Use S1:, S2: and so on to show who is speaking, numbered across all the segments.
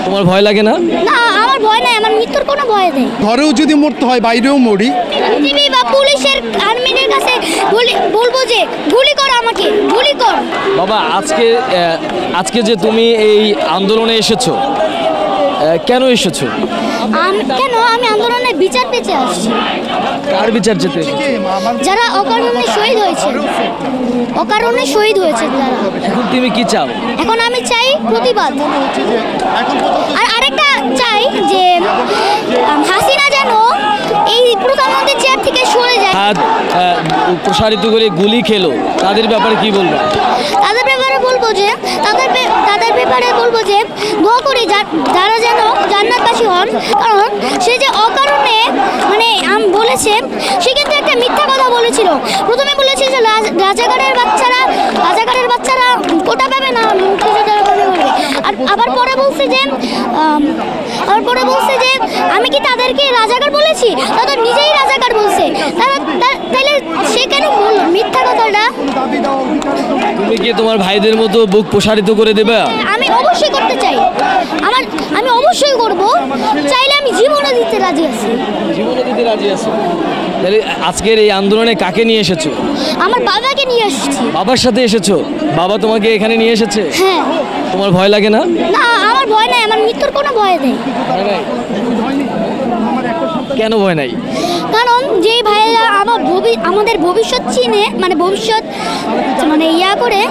S1: তোমার ভয় লাগে না?
S2: না, আমার ভয় নাই, আমার মৃত্যুর কোনো ভয় নেই।
S3: ঘরেও যদি মরতে হয় বাইরেও মরি।
S2: টিভি বা পুলিশের আর্মিদের কাছে বলবো যে গুলি কর, আমাকে গুলি কর।
S1: বাবা, আজকে যে তুমি এই আন্দোলনে এসেছো, কেন এসেছো?
S2: আমি আন্দোলনের বিচার পেতে আসছি।
S1: কার বিচার চেতে?
S2: যারা অকারণে শহীদ হয়েছে, যারা।
S1: এখন তুমি কি চাও?
S2: এখন আমি চাই প্রতিবাদ। আর আরেকটা চাই যে হাসিনা যেন এই প্রধানমন্ত্রীর চেয়ার থেকে সরে যায়।
S1: হাত প্রসারিত করে গুলি খেলো, তাদের ব্যাপারে কি বলবো?
S2: তাদের ব্যাপারে বলবো যে দোয়া করি যারা যেন জান্নাতবাসী হন। কারণ সে যে অকারণে বলেছে, সে কিন্তু একটা মিথ্যা কথা বলেছিল। প্রথমে বলেছিল যে রাজাকারের বাচ্চারা কোটা পাবে না, মুক্তিযোদ্ধারা পাবে। আর আবার পরে বলছে যে আমি কি তাদেরকে রাজাকার বলেছি? তাদের নিজেই রাজাকার বলছে। তাহলে সে কেন বলল মিথ্যা কথাটা?
S1: তুমি কি তোমার ভাইদের মতো বুক প্রসারিত করে দেবে?
S2: আমি অবশ্যই করতে চাই। আমি অবশ্যই করব। চাইলে আমি জীবনও দিতে রাজি আছি।
S1: তাহলে আজকের এই আন্দোলনে কাকে নিয়ে এসেছো?
S2: আমার বাবাকে নিয়ে এসেছি।
S1: বাবার সাথে এসেছো? বাবা তোমাকে এখানে নিয়ে এসেছে?
S2: হ্যাঁ।
S1: তোমার ভয় লাগে না?
S2: না, আমার ভয় নাই, আমার মৃত্যুর কোনো ভয় নেই।
S1: কেন ভয় নাই?
S2: কারণ যেই ভাইয়েরা আমাদের ভবিষ্যৎ চিনে, ভবিষ্যৎ করে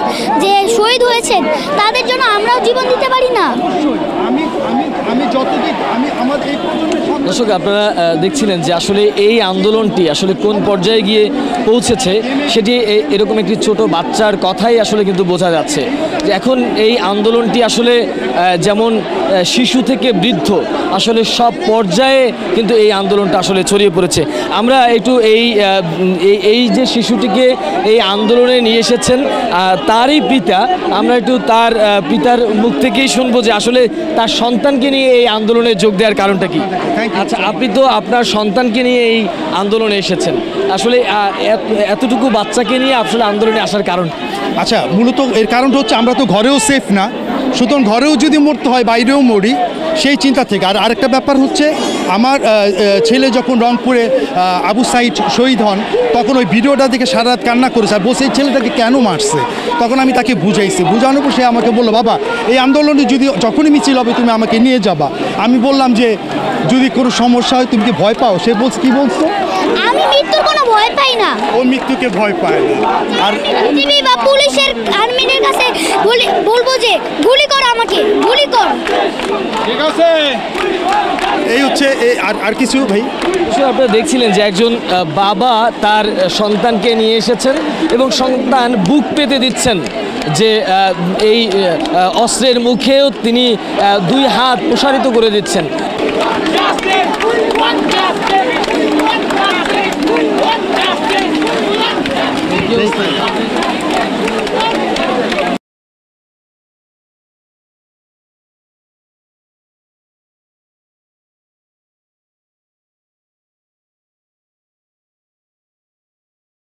S2: যে শহীদ হয়েছেন, তাদের জন্য আমরাও জীবন দিতে পারি না।
S1: দর্শক, আপনারা দেখছিলেন যে আসলে এই আন্দোলনটি আসলে কোন পর্যায়ে গিয়ে পৌঁছেছে, সেটি এরকম একটি ছোট বাচ্চার কথাই আসলে কিন্তু বোঝা যাচ্ছে যে এখন এই আন্দোলনটি আসলে যেমন শিশু থেকে বৃদ্ধ আসলে সব পর্যায়ে কিন্তু এই আন্দোলনটা আসলে ছড়িয়ে পড়েছে। আমরা একটু এই যে শিশুটিকে এই আন্দোলনে নিয়ে এসেছেন তারই পিতা, আমরা একটু তার পিতার মুখ থেকেই শুনবো যে আসলে তার সন্তানকে নিয়ে এই আন্দোলনে যোগ দেওয়ার কারণটা কি। আচ্ছা, আপনি তো আপনার সন্তানকে নিয়ে এই আন্দোলনে এসেছেন, আসলে এতটুকু বাচ্চাকে নিয়ে আসলে আন্দোলনে আসার কারণ?
S3: আচ্ছা, মূলত এর কারণটা হচ্ছে আমরা তো ঘরেও সেফ না, সুতরাং ঘরেও যদি মরতে হয় বাইরেও মরি, সেই চিন্তা থেকে। আর আরেকটা ব্যাপার হচ্ছে, আমার ছেলে যখন রংপুরে আবু সাইদ শহীদ হন, তখন ওই ভিডিওটা দেখে সারা রাত কান্না করেছে আর বসে এই ছেলেটাকে কেন মারছে। তখন আমি তাকে বুঝানোর পর সে আমাকে বললো, বাবা এই আন্দোলনে যখনই মিছিল হবে তুমি আমাকে নিয়ে যাবা। আমি বললাম যে যদি কোনো সমস্যা হয় তুমি কি ভয় পাও? সে বলছে, কি বলছো?
S2: আমি মৃত্যুর কোনো ভয় পাই না।
S3: ও মৃত্যুকে ভয় পায় না। আর
S2: টিভি বা পুলিশের আর্মিদের কাছে বলবো যে গুলি কর, আমাকে গুলি কর।
S3: ঠিক আছে, এই হচ্ছে আর কিছু ভাই।
S1: আপনারা দেখছিলেন যে একজন বাবা তার সন্তানকে নিয়ে এসেছেন এবং সন্তান বুক পেতে দিচ্ছেন যে এই অস্ত্রের মুখেও তিনি দুই হাত প্রসারিত করে দিচ্ছেন।